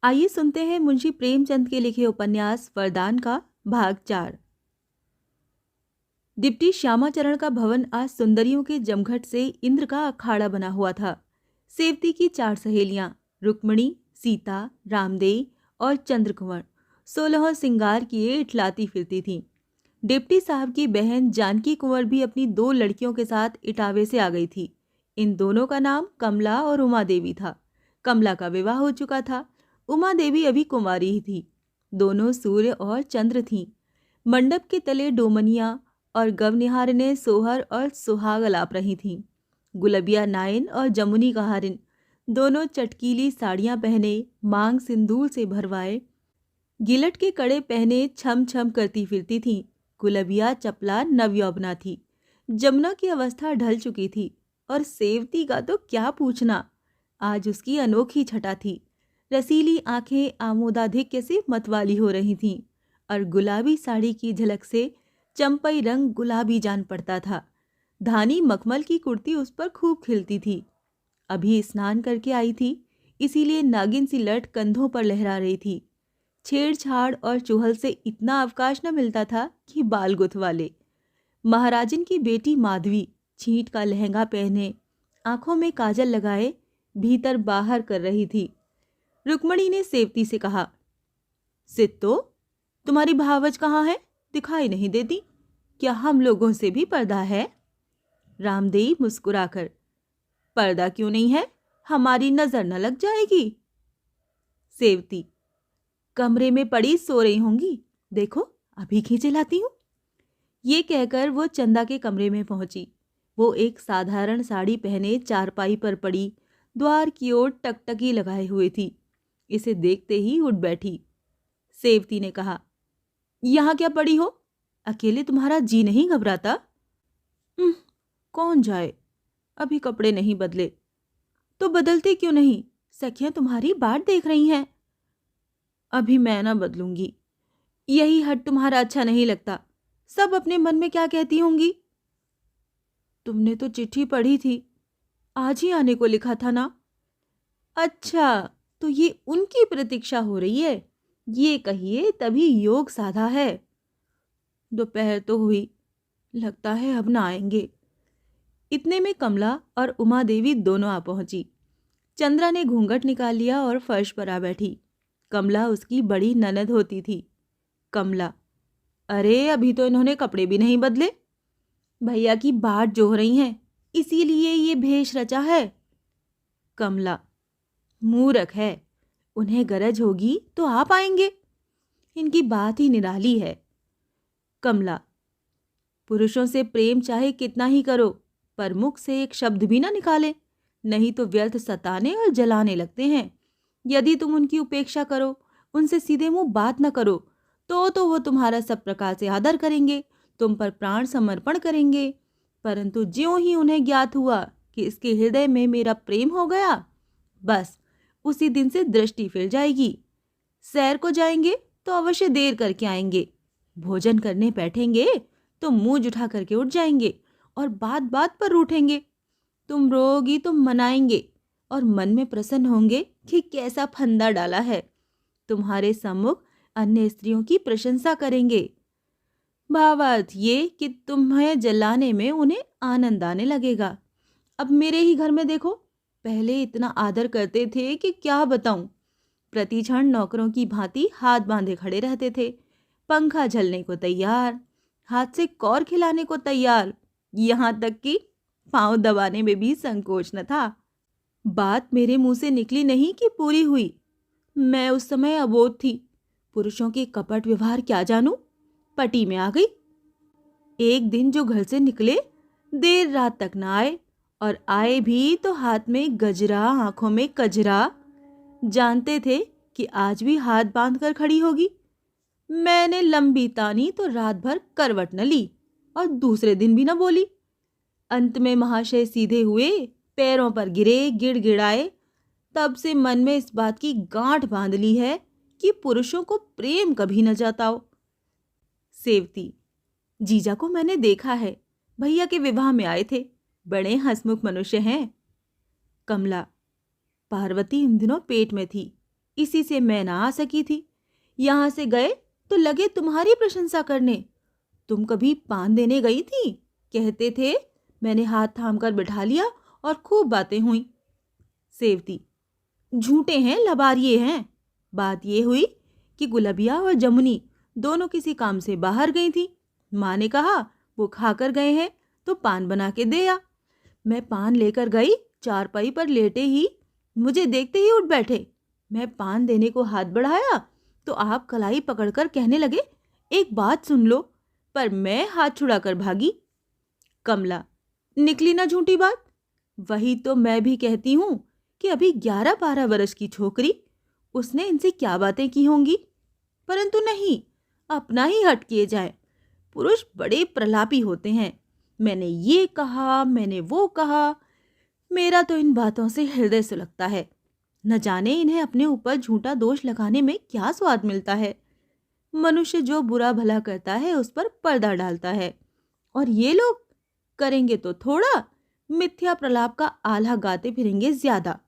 आइए सुनते हैं मुंशी प्रेमचंद के लिखे उपन्यास वरदान का भाग 4। डिप्टी श्यामाचरण का भवन आज सुंदरियों के जमघट से इंद्र का अखाड़ा बना हुआ था। सेवती की 4 सहेलियां रुक्मिणी, सीता, रामदेई और चंद्रकुंवर 16 सिंगार किए इठलाती फिरती थीं। डिप्टी साहब की बहन जानकी कुंवर भी अपनी 2 लड़कियों के साथ इटावे से आ गई थी। इन दोनों का नाम कमला और उमा देवी था। कमला का विवाह हो चुका था, उमा देवी अभी कुंवारी ही थी। दोनों सूर्य और चंद्र थीं। मंडप के तले डोमनिया और गवनिहार ने सोहर और सुहाग अलाप रही थीं। गुलबिया नायन और जमुनी कहारिन दोनों चटकीली साड़ियां पहने, मांग सिंदूर से भरवाए, गिलट के कड़े पहने छम छम करती फिरती थीं। गुलबिया चपला नवयौवना थी। जमुना की अवस्था ढल चुकी थी और सेवती का तो क्या पूछना। आज उसकी अनोखी छटा थी। रसीली आंखें आमोदाधिक्य से मतवाली हो रही थीं और गुलाबी साड़ी की झलक से चंपई रंग गुलाबी जान पड़ता था। धानी मखमल की कुर्ती उस पर खूब खिलती थी। अभी स्नान करके आई थी, इसीलिए नागिन सी लट कंधों पर लहरा रही थी। छेड़छाड़ और चुहल से इतना अवकाश न मिलता था कि बाल गुथवा ले। महाराजन की बेटी माधवी छींट का लहंगा पहने, आंखों में काजल लगाए भीतर बाहर कर रही थी। रुक्मणी ने सेवती से कहा, सित्तो, तुम्हारी भावज कहाँ है? दिखाई नहीं देती। क्या हम लोगों से भी पर्दा है? रामदेई मुस्कुराकर, पर्दा क्यों नहीं है? हमारी नजर न लग जाएगी। सेवती, कमरे में पड़ी सो रही होंगी, देखो अभी खींचे लाती हूँ। ये कहकर वो चंदा के कमरे में पहुंची। वो एक साधारण साड़ी पहने चारपाई पर पड़ी द्वार की ओर टकटकी लगाए हुए थी। इसे देखते ही उठ बैठी। सेवती ने कहा, यहाँ क्या पड़ी हो? अकेले तुम्हारा जी नहीं घबराता? कौन जाए, अभी कपड़े नहीं बदले। तो बदलते क्यों नहीं? सखियां तुम्हारी बाट देख रही हैं। अभी मैं ना बदलूंगी। यही हट तुम्हारा अच्छा नहीं लगता। सब अपने मन में क्या कहती होंगी। तुमने तो चिट्ठी पढ़ी थी, आज ही आने को लिखा था ना। अच्छा, तो ये उनकी प्रतीक्षा हो रही है। ये कहिए तभी योग साधा है। दोपहर तो हुई, लगता है अब ना आएंगे। इतने में कमला और उमा देवी दोनों आ पहुंची। चंद्रा ने घूंघट निकाल लिया और फर्श पर आ बैठी। कमला उसकी बड़ी ननद होती थी। कमला, अरे अभी तो इन्होंने कपड़े भी नहीं बदले। भैया की बाट जोह रही हैं, इसीलिए ये भेष रचा है। कमला, मूर्ख है, उन्हें गरज होगी तो आप आएंगे। इनकी बात ही निराली है। कमला, पुरुषों से प्रेम चाहे कितना ही करो, पर मुख से एक शब्द भी ना निकाले, नहीं तो व्यर्थ सताने और जलाने लगते हैं। यदि तुम उनकी उपेक्षा करो, उनसे सीधे मुंह बात न करो, तो वो तुम्हारा सब प्रकार से आदर करेंगे, तुम पर प्राण समर्पण करेंगे। परंतु ज्यों ही उन्हें ज्ञात हुआ कि इसके हृदय में मेरा प्रेम हो गया, बस उसी दिन से दृष्टि फिर जाएगी। सैर को जाएंगे तो अवश्य देर करके आएंगे। भोजन करने बैठेंगे तो मुंह जुठा करके उठ जाएंगे और बात बात पर रूठेंगे। तुम रोगी तो मनाएंगे और मन में प्रसन्न होंगे कि कैसा फंदा डाला है। तुम्हारे सम्मुख अन्य स्त्रियों की प्रशंसा करेंगे। भावार्थ ये कि तुम्हें जलाने में उन्हें आनंद आने लगेगा। अब मेरे ही घर में देखो, पहले इतना आदर करते थे कि क्या बताऊं। प्रतिक्षण नौकरों की भांति हाथ बांधे खड़े रहते थे। पंखा झलने को तैयार, हाथ से कौर खिलाने को तैयार, यहाँ तक कि पांव दबाने में भी संकोच न था। बात मेरे मुंह से निकली नहीं कि पूरी हुई। मैं उस समय अबोध थी, पुरुषों के कपट व्यवहार क्या जानूं। पटी में आ गई। एक दिन जो घर से निकले, देर रात तक न आए, और आए भी तो हाथ में गजरा, आंखों में कजरा। जानते थे कि आज भी हाथ बांध कर खड़ी होगी। मैंने लंबी तानी तो रात भर करवट न ली और दूसरे दिन भी न बोली। अंत में महाशय सीधे हुए, पैरों पर गिरे, गिड़गिड़ाए। तब से मन में इस बात की गांठ बांध ली है कि पुरुषों को प्रेम कभी न जताओ। सेवती, जीजा को मैंने देखा है, भैया के विवाह में आए थे, बड़े हंसमुख मनुष्य हैं। कमला, पार्वती इन दिनों पेट में थी, इसी से मैं ना आ सकी थी। यहाँ से गए तो लगे तुम्हारी प्रशंसा करने। तुम कभी पान देने गई थी? कहते थे। मैंने हाथ थाम कर बिठा लिया और खूब बातें हुई। सेवती, झूठे हैं, लबारिये हैं। बात ये हुई कि गुलबिया और जमुनी दोनों किसी काम से बाहर गई थी। माँ ने कहा वो खाकर गए हैं तो पान बना के दे आ। मैं पान लेकर गई, चारपाई पर लेटे ही मुझे देखते ही उठ बैठे। मैं पान देने को हाथ बढ़ाया तो आप कलाई पकड़कर कहने लगे, एक बात सुन लो, पर मैं हाथ छुड़ाकर भागी। कमला, निकली ना झूठी बात। वही तो मैं भी कहती हूँ कि अभी 11-12 वर्ष की छोकरी, उसने इनसे क्या बातें की होंगी। परंतु नहीं, अपना ही हट किए जाए। पुरुष बड़े प्रलापी होते हैं। मैंने ये कहा, मैंने वो कहा। मेरा तो इन बातों से हृदय सुलगता है। न जाने इन्हें अपने ऊपर झूठा दोष लगाने में क्या स्वाद मिलता है। मनुष्य जो बुरा भला करता है उस पर पर्दा डालता है, और ये लोग करेंगे तो थोड़ा, मिथ्या प्रलाप का आल्हा गाते फिरेंगे ज्यादा।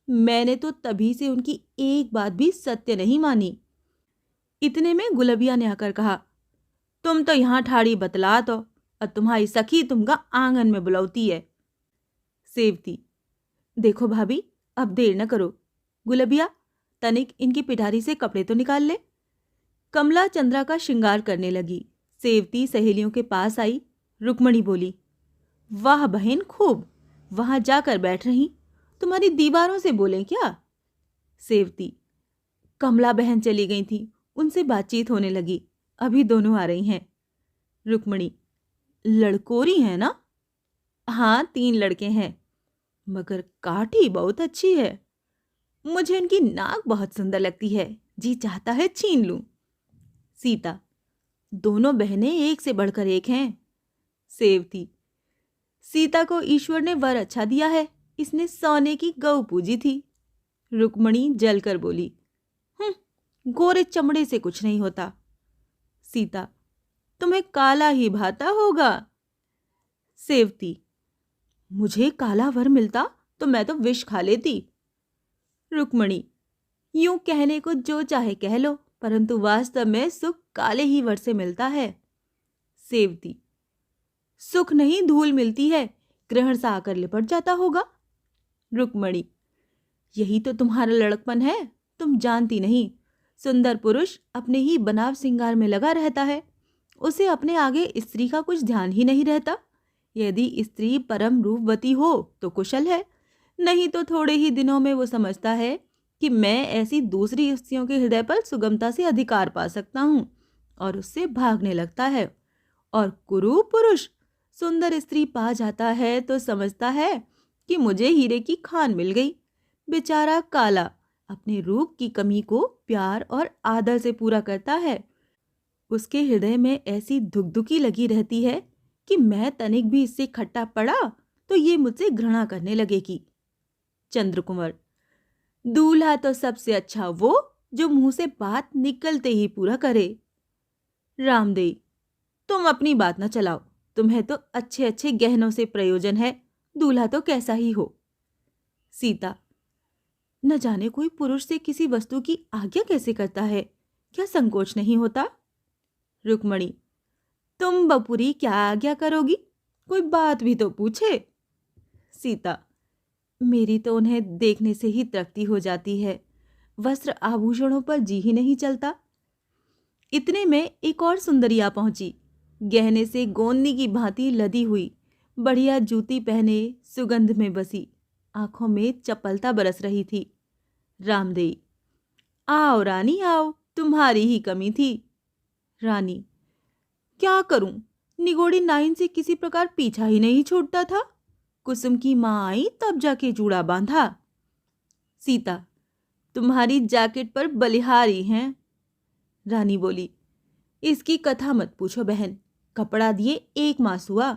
मैंने तो तभी से उनकी एक बात भी सत्य नहीं मानी। इतने में गुलबिया ने आकर कहा, तुम तो यहाँ ठाड़ी बतला तो, और तुम्हारी सखी तुमका आंगन में बुलौती है। सेवती, देखो भाभी, अब देर न करो। गुलबिया, तनिक इनकी पिटारी से कपड़े तो निकाल ले। कमला चंद्रा का श्रृंगार करने लगी। सेवती सहेलियों के पास आई। रुक्मणी बोली, वाह बहन, खूब, वहां जाकर बैठ रही, तुम्हारी दीवारों से बोलें क्या? सेवती, कमला बहन चली गई थी, उनसे बातचीत होने लगी, अभी दोनों आ रही हैं। रुक्मणी, लड़कोरी है ना? हाँ, 3 लड़के हैं, मगर काठी बहुत अच्छी है। मुझे उनकी नाक बहुत सुंदर लगती है, जी चाहता है छीन लूं। सीता, दोनों बहनें एक से बढ़कर एक हैं। सेवती, सीता को ईश्वर ने वर अच्छा दिया है, इसने सोने की गऊ पूजी थी। रुक्मणी जलकर बोली, गोरे चमड़े से कुछ नहीं होता। सीता, तुम्हें काला ही भाता होगा। सेवती, मुझे काला वर मिलता तो मैं तो विष खा लेती। रुक्मणी, यूं कहने को जो चाहे कह लो, परंतु वास्तव में सुख काले ही वर से मिलता है। सेवती, सुख नहीं, धूल मिलती है, ग्रहण सा आकर लिपट जाता होगा। रुक्मणी, यही तो तुम्हारा लड़कपन है, तुम जानती नहीं। सुंदर पुरुष अपने ही बनाव सिंगार में लगा रहता है, उसे अपने आगे स्त्री का कुछ ध्यान ही नहीं रहता। यदि स्त्री परम रूपवती हो तो कुशल है, नहीं तो थोड़े ही दिनों में वो समझता है कि मैं ऐसी दूसरी स्त्रियों के हृदय पर सुगमता से अधिकार पा सकता हूँ, और उससे भागने लगता है। और कुरूप पुरुष सुंदर स्त्री पा जाता है तो समझता है कि मुझे हीरे की खान मिल गई। बेचारा काला अपने रूप की कमी को प्यार और आदर से पूरा करता है। उसके हृदय में ऐसी धुकधुकी लगी रहती है कि मैं तनिक भी इससे खट्टा पड़ा तो ये मुझसे घृणा करने लगेगी। चंद्रकुंवर, दूल्हा तो सबसे अच्छा वो जो मुंह से बात निकलते ही पूरा करे। रामदेव, तुम अपनी बात न चलाओ, तुम्हें तो अच्छे अच्छे गहनों से प्रयोजन है, दूल्हा तो कैसा ही हो। सीता, न जाने कोई पुरुष से किसी वस्तु की आज्ञा कैसे करता है, क्या संकोच नहीं होता? रुक्मणी, तुम बपुरी क्या आज्ञा करोगी, कोई बात भी तो पूछे। सीता, मेरी तो उन्हें देखने से ही तृप्ति हो जाती है, वस्त्र आभूषणों पर जी ही नहीं चलता। इतने में एक और सुंदरिया पहुंची, गहने से गोंदनी की भांति लदी हुई, बढ़िया जूती पहने, सुगंध में बसी, आंखों में चपलता बरस रही थी। रामदेव, आओ रानी आओ, तुम्हारी ही कमी थी। रानी, क्या करूं, निगोड़ी नाइन से किसी प्रकार पीछा ही नहीं छूटता था। कुसुम की माँ आई तब जाके जूड़ा बांधा। सीता, तुम्हारी जैकेट पर बलिहारी हैं। रानी बोली, इसकी कथा मत पूछो बहन, कपड़ा दिए 1 मास हुआ,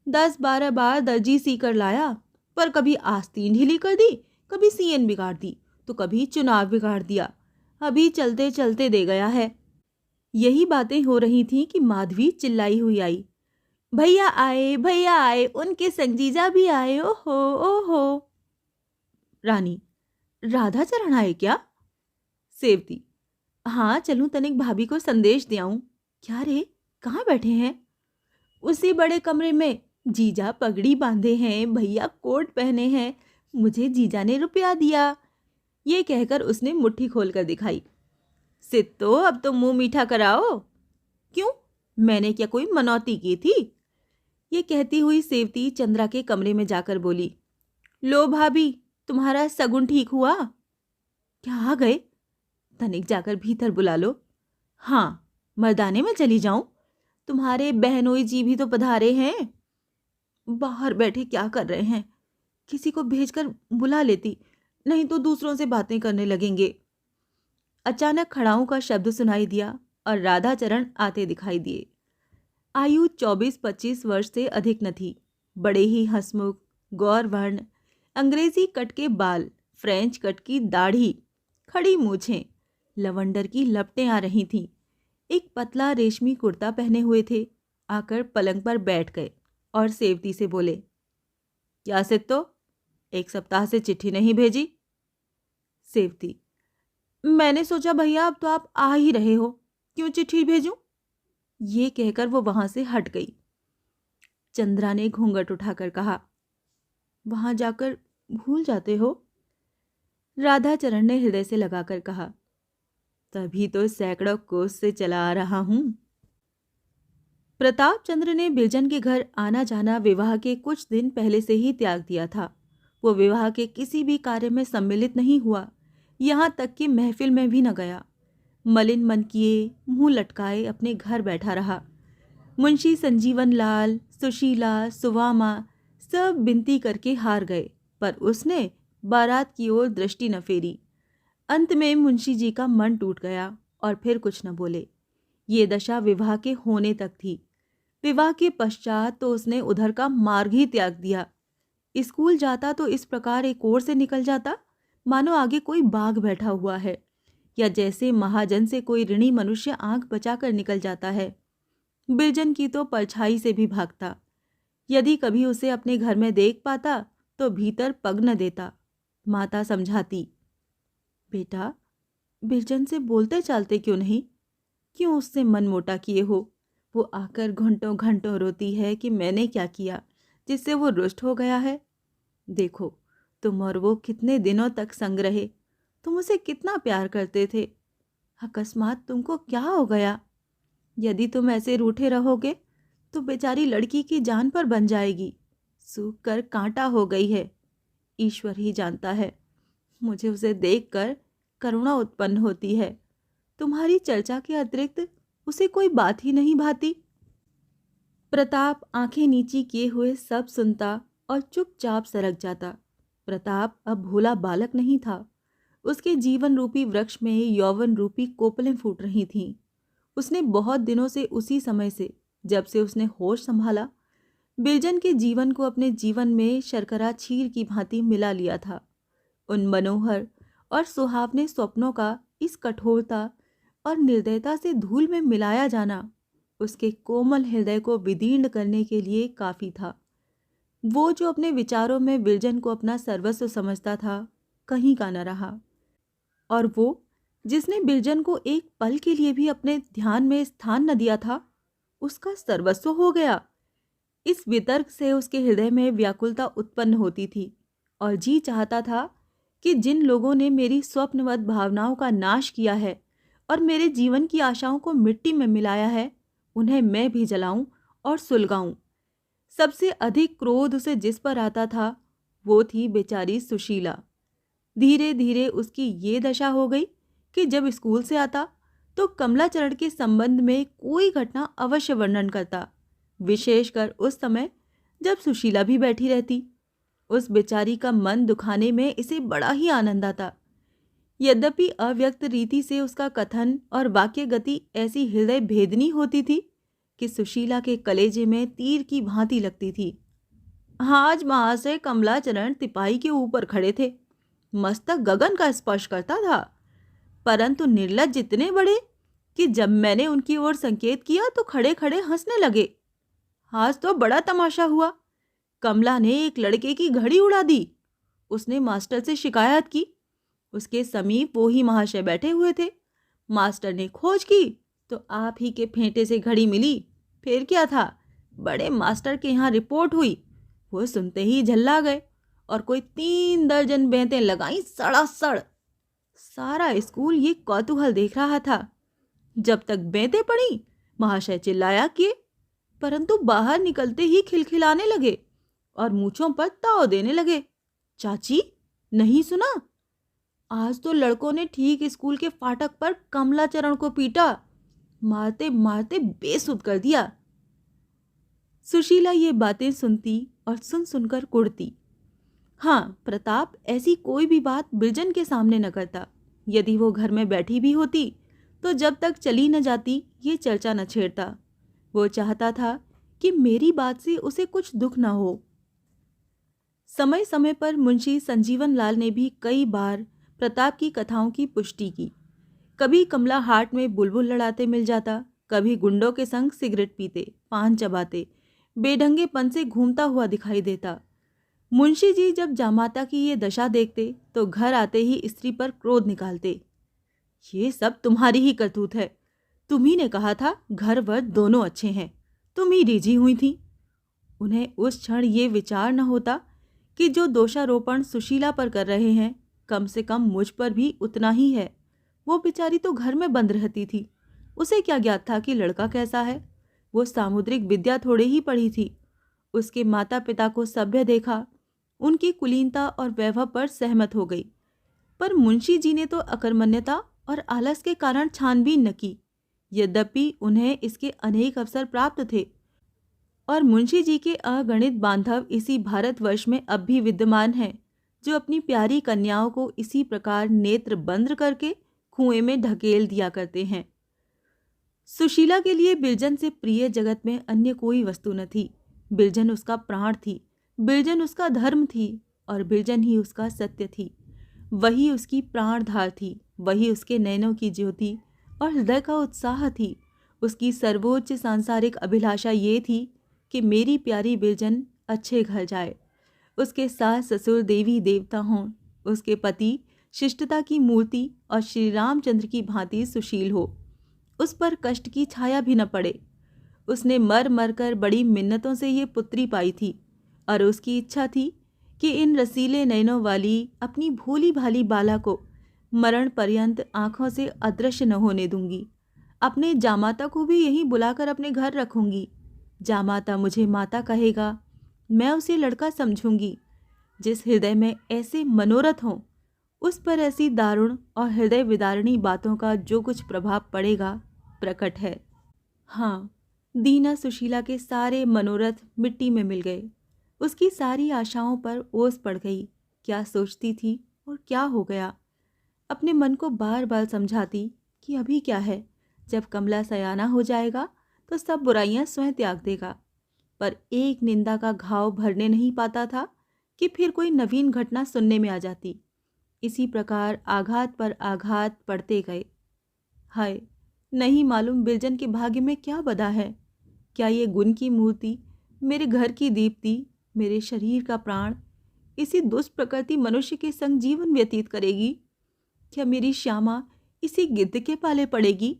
10-12 बार दर्जी सी कर लाया, पर कभी आस्तीन ढीली कर दी, कभी सीएन बिगाड़ दी, तो कभी चुनाव बिगाड़ दिया, अभी चलते चलते दे गया है। यही बातें हो रही थीं कि माधवी चिल्लाई हुई आई, भैया आए, उनके संजीजा भी आए, ओहो ओहो। रानी, राधा चरण आए क्या? सेवती, हाँ चलूं, तनिक भाभी को संदेश दे आऊं। क्या रे, कहाँ बैठे हैं? उसी बड़े कमरे में। जीजा पगड़ी बांधे हैं, भैया कोट पहने हैं, मुझे जीजा ने रुपया दिया। ये कहकर उसने मुट्ठी खोलकर दिखाई। सित्तो, अब तो मुंह मीठा कराओ। क्यों, मैंने क्या कोई मनौती की थी? ये कहती हुई सेवती चंद्रा के कमरे में जाकर बोली, लो भाभी, तुम्हारा सगुन ठीक हुआ? क्या आ गए? तनिक जाकर भीतर बुला लो। हाँ, मर्दाने में चली जाऊं? तुम्हारे बहनोई जी भी तो पधारे हैं। बाहर बैठे क्या कर रहे हैं? किसी को भेजकर बुला लेती, नहीं तो दूसरों से बातें करने लगेंगे। अचानक खड़ाऊ का शब्द सुनाई दिया और राधाचरण आते दिखाई दिए। आयु 24-25 वर्ष से अधिक न थी। बड़े ही हंसमुख, गौरवर्ण, अंग्रेजी कट के बाल, फ्रेंच कट की दाढ़ी, खड़ी मूछें, लवंडर की लपटें आ रही थीं। एक पतला रेशमी कुर्ता पहने हुए थे। आकर पलंग पर बैठ गए और सेवती से बोले, क्या सित्तो, एक सप्ताह से चिट्ठी नहीं भेजी? सेवती, मैंने सोचा भैया अब तो आप आ ही रहे हो, क्यों चिट्ठी भेजूं? ये कहकर वो वहां से हट गई। चंद्रा ने घूंघट उठाकर कहा, वहां जाकर भूल जाते हो? राधाचरण ने हृदय से लगाकर कहा, तभी तो सैकड़ों कोस से चला आ रहा हूं। प्रताप चंद्र ने बिरजन के घर आना जाना विवाह के कुछ दिन पहले से ही त्याग दिया था। वो विवाह के किसी भी कार्य में सम्मिलित नहीं हुआ, यहाँ तक कि महफिल में भी न गया। मलिन मन किए, मुंह लटकाए अपने घर बैठा रहा। मुंशी संजीवन लाल, सुशीला, सुवामा सब विनती करके हार गए, पर उसने बारात की ओर दृष्टि न फेरी। अंत में मुंशी जी का मन टूट गया और फिर कुछ न बोले। ये दशा विवाह के होने तक थी। विवाह के पश्चात तो उसने उधर का मार्ग ही त्याग दिया। स्कूल जाता तो इस प्रकार एक ओर से निकल जाता, मानो आगे कोई बाघ बैठा हुआ है, या जैसे महाजन से कोई ऋणी मनुष्य आंख बचाकर निकल जाता है। बिरजन की तो परछाई से भी भागता। यदि कभी उसे अपने घर में देख पाता तो भीतर पग न देता। माता समझाती, बेटा, बिरजन से बोलते चालते क्यों नहीं? क्यों उससे मन मोटा किए हो? वो आकर घंटों घंटों रोती है कि मैंने क्या किया जिससे वो रुष्ट हो गया है। देखो, तुम और वो कितने दिनों तक संग रहे, तुम उसे कितना प्यार करते थे। अकस्मात तुमको क्या हो गया? यदि तुम ऐसे रूठे रहोगे तो बेचारी लड़की की जान पर बन जाएगी। सूख कर कांटा हो गई है। ईश्वर ही जानता है, मुझे उसे देखकर करुणा उत्पन्न होती है। तुम्हारी चर्चा के अतिरिक्त उसे कोई बात ही नहीं भाती। प्रताप आंखें नीची किए हुए सब सुनता और चुपचाप सरक जाता। प्रताप अब भोला बालक नहीं था। उसके जीवन रूपी वृक्ष में यौवन रूपी कोपलें फूट रही थीं। उसने बहुत दिनों से, उसी समय से जब से उसने होश संभाला, बिरजन के जीवन को अपने जीवन में शर्करा छीर की भांति मिला लिया था। उन मनोहर और सुहावने स्वप्नों का इस कठोरता और निर्दयता से धूल में मिलाया जाना उसके कोमल हृदय को विदीर्ण करने के लिए काफी था। वो जो अपने विचारों में बिरजन को अपना सर्वस्व समझता था, कहीं का न रहा। और वो जिसने बिरजन को एक पल के लिए भी अपने ध्यान में स्थान न दिया था, उसका सर्वस्व हो गया। इस वितर्क से उसके हृदय में व्याकुलता उत्पन्न होती थी और जी चाहता था कि जिन लोगों ने मेरी स्वप्नवत भावनाओं का नाश किया है और मेरे जीवन की आशाओं को मिट्टी में मिलाया है, उन्हें मैं भी जलाऊं और सुलगाऊं। सबसे अधिक क्रोध उसे जिस पर आता था वो थी बेचारी सुशीला। धीरे धीरे उसकी ये दशा हो गई कि जब स्कूल से आता तो कमलाचरण के संबंध में कोई घटना अवश्य वर्णन करता, विशेषकर उस समय जब सुशीला भी बैठी रहती। उस बेचारी का मन दुखाने में इसे बड़ा ही आनंद आता। यद्यपि अव्यक्त रीति से उसका कथन और वाक्य गति ऐसी हृदय भेदनी होती थी कि सुशीला के कलेजे में तीर की भांति लगती थी। आज महाशय कमलाचरण तिपाही के ऊपर खड़े थे, मस्तक गगन का स्पर्श करता था, परंतु निर्लज्ज इतने बड़े कि जब मैंने उनकी ओर संकेत किया तो खड़े खड़े हंसने लगे। आज तो बड़ा तमाशा हुआ। कमला ने एक लड़के की घड़ी उड़ा दी। उसने मास्टर से शिकायत की उसके समीप वो ही महाशय बैठे हुए थे। मास्टर ने खोज की तो आप ही के फेंटे से घड़ी मिली। फिर क्या था, बड़े मास्टर के यहाँ रिपोर्ट हुई। वो सुनते ही झल्ला गए और कोई 3 दर्जन बेंतें लगाई सड़ासड़। सारा स्कूल ये कौतूहल देख रहा था। जब तक बेंतें पड़ी महाशय चिल्लाया किए, परंतु बाहर निकलते ही खिलखिलाने लगे और मूंछों पर ताव देने लगे। चाची, नहीं सुना? आज तो लड़कों ने ठीक स्कूल के फाटक पर कमलाचरण को पीटा, मारते मारते बेसुध कर दिया। सुशीला ये बातें सुनती और सुन सुनकर कुढ़ती। हाँ, प्रताप ऐसी कोई भी बात बिरजन के सामने न करता। यदि वो घर में बैठी भी होती तो जब तक चली न जाती ये चर्चा न छेड़ता। वो चाहता था कि मेरी बात से उसे कुछ दुख न हो। समय समय पर मुंशी संजीवन लाल ने भी कई बार प्रताप की कथाओं की पुष्टि की। कभी कमला हाट में बुलबुल लड़ाते मिल जाता, कभी गुंडों के संग सिगरेट पीते, पान चबाते, बेढंगेपन से घूमता हुआ दिखाई देता। मुंशी जी जब जामाता की ये दशा देखते तो घर आते ही स्त्री पर क्रोध निकालते। ये सब तुम्हारी ही करतूत है। तुम्ही ने कहा था घर वर दोनों अच्छे हैं, तुम ही रिझी हुई थी। उन्हें उस क्षण ये विचार न होता कि जो दोषारोपण सुशीला पर कर रहे हैं कम से कम मुझ पर भी उतना ही है। वो बेचारी तो घर में बंद रहती थी, उसे क्या ज्ञात था कि लड़का कैसा है। वो सामुद्रिक विद्या थोड़े ही पढ़ी थी। उसके माता पिता को सभ्य देखा, उनकी कुलीनता और वैभव पर सहमत हो गई। पर मुंशी जी ने तो अकर्मण्यता और आलस के कारण छानबीन न की। यद्यपि उन्हें इसके अनेक अवसर प्राप्त थे और मुंशी जी के अगणित बांधव इसी भारतवर्ष में अब भी विद्यमान हैं, जो अपनी प्यारी कन्याओं को इसी प्रकार नेत्र बंद करके कुएं में ढकेल दिया करते हैं। सुशीला के लिए बिरजन से प्रिय जगत में अन्य कोई वस्तु न थी। बिरजन उसका प्राण थी, बिरजन उसका धर्म थी और बिरजन ही उसका सत्य थी। वही उसकी प्राणधार थी, वही उसके नैनों की ज्योति और हृदय का उत्साह थी। उसकी सर्वोच्च सांसारिक अभिलाषा ये थी कि मेरी प्यारी बिरजन अच्छे घर जाए, उसके सास ससुर देवी देवता हों, उसके पति शिष्टता की मूर्ति और श्री रामचंद्र की भांति सुशील हो, उस पर कष्ट की छाया भी न पड़े। उसने मर मर कर बड़ी मिन्नतों से ये पुत्री पाई थी और उसकी इच्छा थी कि इन रसीले नयनों वाली अपनी भोली भाली बाला को मरण पर्यंत आंखों से अदृश्य न होने दूंगी। अपने जामाता को भी यहीं बुलाकर अपने घर रखूंगी। जामाता मुझे माता कहेगा, मैं उसे लड़का समझूंगी। जिस हृदय में ऐसे मनोरथ हों उस पर ऐसी दारुण और हृदय विदारिणी बातों का जो कुछ प्रभाव पड़ेगा प्रकट है। हाँ, दीना सुशीला के सारे मनोरथ मिट्टी में मिल गए। उसकी सारी आशाओं पर ओस पड़ गई। क्या सोचती थी और क्या हो गया। अपने मन को बार बार समझाती कि अभी क्या है, जब कमला सयाना हो जाएगा तो सब बुराइयां स्वयं त्याग देगा। पर एक निंदा का घाव भरने नहीं पाता था कि फिर कोई नवीन घटना सुनने में आ जाती। इसी प्रकार आघात पर आघात पड़ते गए। हाय, नहीं मालूम बिरजन के भाग्य में क्या बदा है। क्या ये गुण की मूर्ति, मेरे घर की दीप्ति, मेरे शरीर का प्राण इसी दुष्ट प्रकृति मनुष्य के संग जीवन व्यतीत करेगी? क्या मेरी श्यामा इसी गिद्ध के पाले पड़ेगी?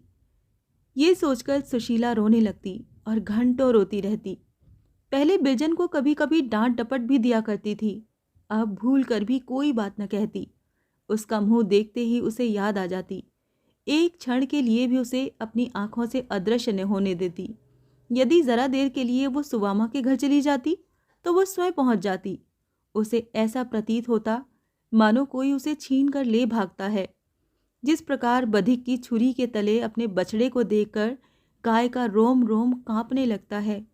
ये सोचकर सुशीला रोने लगती और घंटों रोती रहती। पहले बिरजन को कभी कभी डांट डपट भी दिया करती थी, अब भूल कर भी कोई बात न कहती। उसका मुंह देखते ही उसे याद आ जाती। एक क्षण के लिए भी उसे अपनी आंखों से अदृश्य न होने देती। यदि जरा देर के लिए वो सुवामा के घर चली जाती तो वो स्वयं पहुंच जाती। उसे ऐसा प्रतीत होता मानो कोई उसे छीन कर ले भागता है। जिस प्रकार बधिक की छुरी के तले अपने बछड़े को देखकर गाय का रोम रोम कांपने लगता है,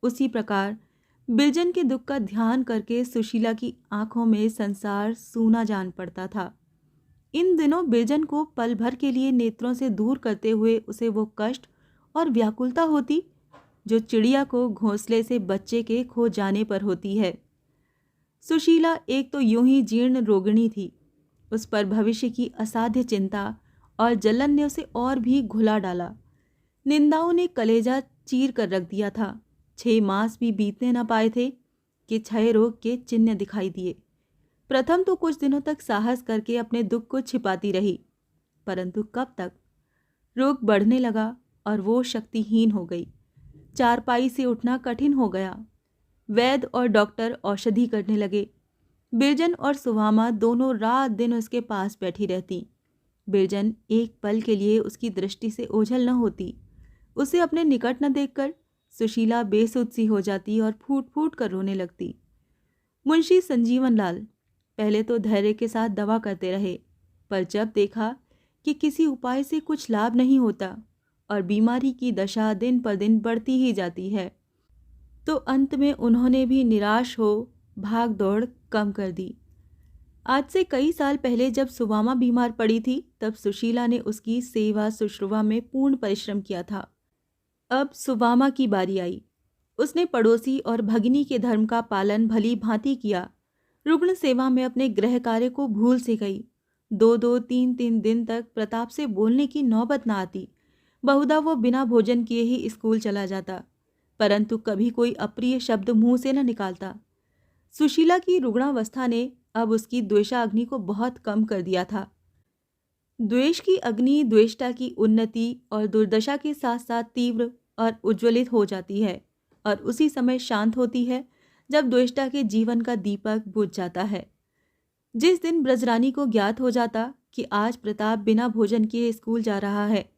उसी प्रकार बिरजन के दुख का ध्यान करके सुशीला की आंखों में संसार सूना जान पड़ता था। इन दिनों बिरजन को पल भर के लिए नेत्रों से दूर करते हुए उसे वो कष्ट और व्याकुलता होती जो चिड़िया को घोंसले से बच्चे के खो जाने पर होती है। सुशीला एक तो यूं ही जीर्ण रोगिणी थी, उस पर भविष्य की असाध्य चिंता और जलन ने उसे और भी घुला डाला। निंदाओं ने कलेजा चीर कर रख दिया था। 6 मास भी बीतने न पाए थे कि क्षय रोग के चिन्ह दिखाई दिए। प्रथम तो कुछ दिनों तक साहस करके अपने दुख को छिपाती रही, परंतु कब तक। रोग बढ़ने लगा और वो शक्तिहीन हो गई। चारपाई से उठना कठिन हो गया। वैद्य और डॉक्टर औषधि करने लगे। बिरजन और सुहामा दोनों रात दिन उसके पास बैठी रहती। बिरजन एक पल के लिए उसकी दृष्टि से ओझल न होती। उसे अपने निकट न देखकर सुशीला बेसुध सी हो जाती और फूट फूट कर रोने लगती। मुंशी संजीवन लाल पहले तो धैर्य के साथ दवा करते रहे, पर जब देखा कि किसी उपाय से कुछ लाभ नहीं होता और बीमारी की दशा दिन पर दिन बढ़ती ही जाती है, तो अंत में उन्होंने भी निराश हो भाग दौड़ कम कर दी। आज से कई साल पहले जब सुवामा बीमार पड़ी थी, तब सुशीला ने उसकी सेवा शुश्रूषा में पूर्ण परिश्रम किया था। अब सुवामा की बारी आई। उसने पड़ोसी और भगिनी के धर्म का पालन भली भांति किया। रुग्ण सेवा में अपने गृह कार्य को भूल से गई। 2-2, 3-3 दिन तक प्रताप से बोलने की नौबत न आती। बहुधा वो बिना भोजन किए ही स्कूल चला जाता, परंतु कभी कोई अप्रिय शब्द मुंह से न निकालता। सुशीला की रुग्णावस्था ने अब उसकी द्वेषाग्नि को बहुत कम कर दिया था। द्वेष की अग्नि द्वेष्टा की उन्नति और दुर्दशा के साथ साथ तीव्र और उज्ज्वलित हो जाती है और उसी समय शांत होती है जब द्वेष्टा के जीवन का दीपक बुझ जाता है। जिस दिन ब्रजरानी को ज्ञात हो जाता कि आज प्रताप बिना भोजन किए स्कूल जा रहा है,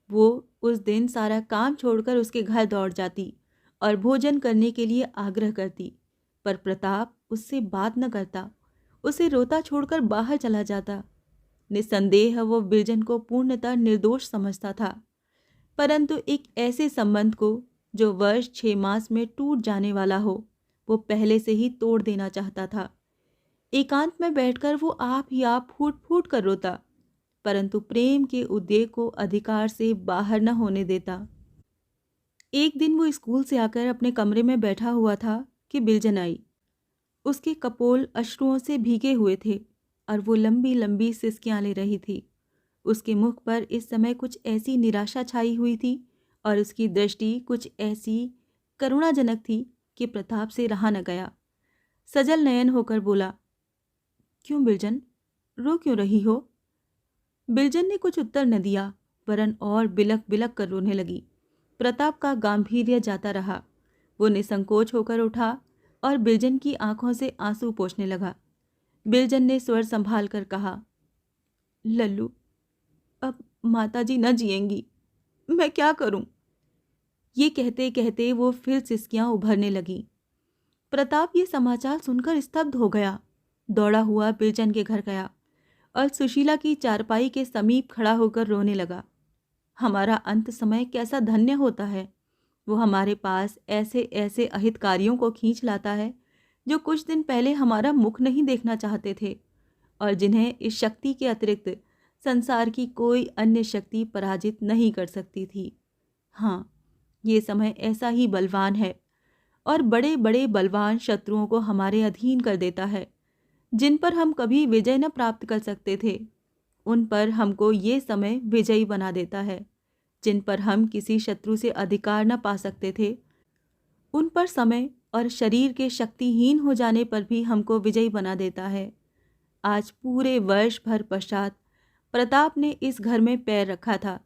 वो उस दिन सारा काम छोड़कर उसके घर दौड़ जाती और भोजन करने के लिए आग्रह करती, पर प्रताप उससे बात न करता, उसे रोता छोड़कर बाहर चला जाता। निसंदेह वो बिरजन को पूर्णतः निर्दोष समझता था, परंतु एक ऐसे संबंध को जो वर्ष 6 मास में टूट जाने वाला हो, वो पहले से ही तोड़ देना चाहता था। एकांत में बैठकर वो आप ही आप फूट फूट कर रोता, परंतु प्रेम के उद्वेग को अधिकार से बाहर न होने देता। एक दिन वो स्कूल से आकर अपने कमरे में बैठा हुआ था कि बिरजन आई। उसके कपोल अश्रुओं से भीगे हुए थे और वो लंबी लंबी सिसकियां ले रही थी। उसके मुख पर इस समय कुछ ऐसी निराशा छाई हुई थी और उसकी दृष्टि कुछ ऐसी करुणाजनक थी कि प्रताप से रहा न गया। सजल नयन होकर बोला, क्यों बिरजन, रो क्यों रही हो? बिरजन ने कुछ उत्तर न दिया, वरन और बिलक बिलक कर रोने लगी। प्रताप का गांभीर्य जाता रहा। वो निसंकोच होकर उठा और बिरजन की आंखों से आंसू पोंछने लगा। बिरजन ने स्वर संभाल कर कहा, लल्लू, अब माताजी न जिएंगी, मैं क्या करूं? ये कहते कहते वो फिर सिसकियां उभरने लगी। प्रताप ये समाचार सुनकर स्तब्ध हो गया। दौड़ा हुआ बिरजन के घर गया और सुशीला की चारपाई के समीप खड़ा होकर रोने लगा। हमारा अंत समय कैसा धन्य होता है। वो हमारे पास ऐसे ऐसे अहितकारियों को खींच लाता है जो कुछ दिन पहले हमारा मुख नहीं देखना चाहते थे और जिन्हें इस शक्ति के अतिरिक्त संसार की कोई अन्य शक्ति पराजित नहीं कर सकती थी। हाँ, ये समय ऐसा ही बलवान है और बड़े बड़े बलवान शत्रुओं को हमारे अधीन कर देता है। जिन पर हम कभी विजय न प्राप्त कर सकते थे, उन पर हमको ये समय विजयी बना देता है। जिन पर हम किसी शत्रु से अधिकार न पा सकते थे, उन पर समय और शरीर के शक्तिहीन हो जाने पर भी हमको विजयी बना देता है। आज पूरे वर्ष भर पश्चात प्रताप ने इस घर में पैर रखा था।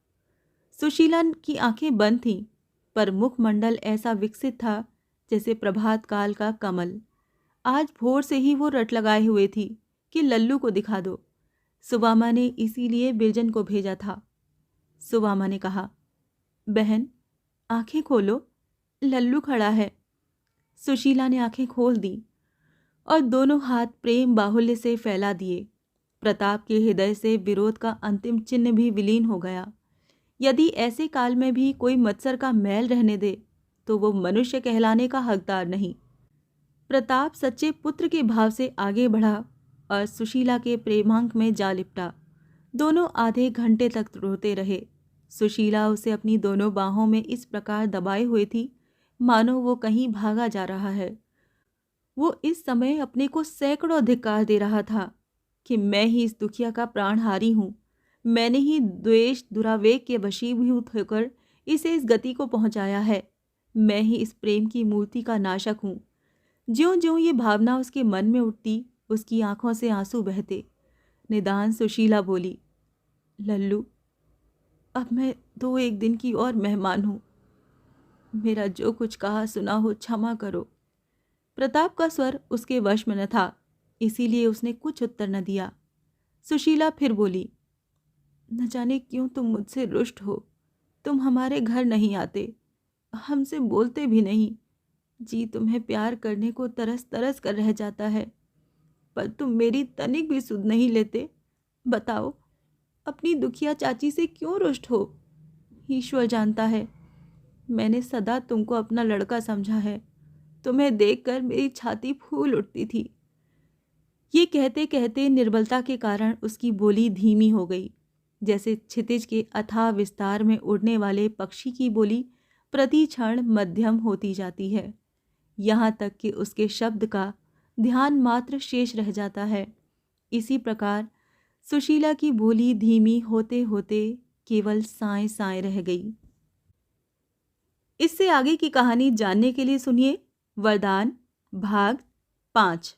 सुशीला की आंखें बंद थीं, पर मुखमंडल ऐसा विकसित था जैसे प्रभात काल का कमल। आज भोर से ही वो रट लगाए हुए थी कि लल्लू को दिखा दो। सुवामा ने इसीलिए बिरजन को भेजा था। सुवामा ने कहा, बहन, आंखें खोलो, लल्लू खड़ा है। सुशीला ने आंखें खोल दी और दोनों हाथ प्रेम बाहुल्य से फैला दिए। प्रताप के हृदय से विरोध का अंतिम चिन्ह भी विलीन हो गया। यदि ऐसे काल में भी कोई मत्सर का मैल रहने दे, तो वो मनुष्य कहलाने का हकदार नहीं। प्रताप सच्चे पुत्र के भाव से आगे बढ़ा और सुशीला के प्रेमांक में जा लिपटा। दोनों आधे घंटे तक रोते रहे। सुशीला उसे अपनी दोनों बाहों में इस प्रकार दबाए हुए थी मानो वो कहीं भागा जा रहा है। वो इस समय अपने को सैकड़ों धिक्कार दे रहा था कि मैं ही इस दुखिया का प्राणहारी हूँ। मैंने ही द्वेष दुरावेग के वशीभूत होकर इसे इस गति को पहुँचाया है। मैं ही इस प्रेम की मूर्ति का नाशक हूँ। ज्यों ज्यों ये भावना उसके मन में उठती, उसकी आंखों से आंसू बहते। निदान सुशीला बोली, लल्लू, अब मैं 2-1 दिन की और मेहमान हूँ। मेरा जो कुछ कहा सुना हो क्षमा करो। प्रताप का स्वर उसके वश में न था, इसीलिए उसने कुछ उत्तर न दिया। सुशीला फिर बोली, न जाने क्यों तुम मुझसे रुष्ट हो। तुम हमारे घर नहीं आते, हमसे बोलते भी नहीं। जी तुम्हें प्यार करने को तरस तरस कर रह जाता है, पर तुम मेरी तनिक भी सुध नहीं लेते। बताओ, अपनी दुखिया चाची से क्यों रुष्ट हो? ईश्वर जानता है, मैंने सदा तुमको अपना लड़का समझा है। तुम्हें देखकर मेरी छाती फूल उठती थी। ये कहते कहते निर्बलता के कारण उसकी बोली धीमी हो गई, जैसे क्षितिज के अथाह विस्तार में उड़ने वाले पक्षी की बोली प्रति क्षण मध्यम होती जाती है, यहाँ तक कि उसके शब्द का ध्यान मात्र शेष रह जाता है। इसी प्रकार सुशीला की बोली धीमी होते होते केवल साएं साएं रह गई। इससे आगे की कहानी जानने के लिए सुनिए वरदान भाग 5।